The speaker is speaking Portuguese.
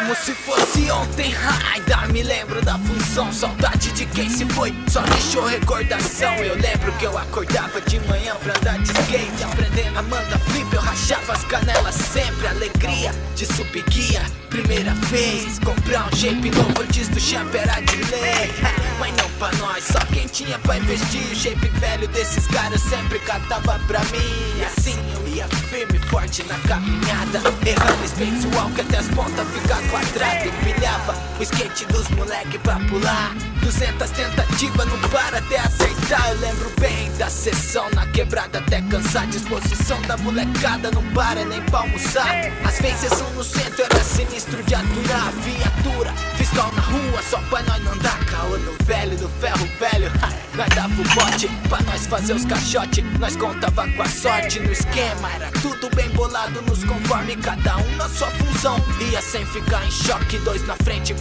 como se fosse ontem. Ainda me lembro da função, saudade de quem se foi, só deixou recordação. Eu lembro que eu acordava de manhã pra andar de skate, aprendendo a mandar flip, eu rachava as canelas sempre. Alegria de subir guia, primeira vez, comprar um shape novo antes do shampoo era de lei. Mas não pra nós, só quem tinha pra investir. O shape velho desses caras sempre catava pra mim. E assim eu ia firme, forte na caminhada, errando space walk até as pontas ficar quadrado. Empilhava o skate dos moleque pra pular, 200 tentativas, não para até acertar. Eu lembro bem da sessão na quebrada até cansar. Disposição da molecada, não para nem pra almoçar. As faces no centro, era sinistro de aturar. Viatura, fiscal na rua, só pra nós não dar caô no velho, do ferro velho. Nós dava o bote pra nós fazer os caixote, nós contava com a sorte no esquema. Era tudo bem bolado nos conforme, cada um na sua função. Ia sem ficar em choque, dois na frente.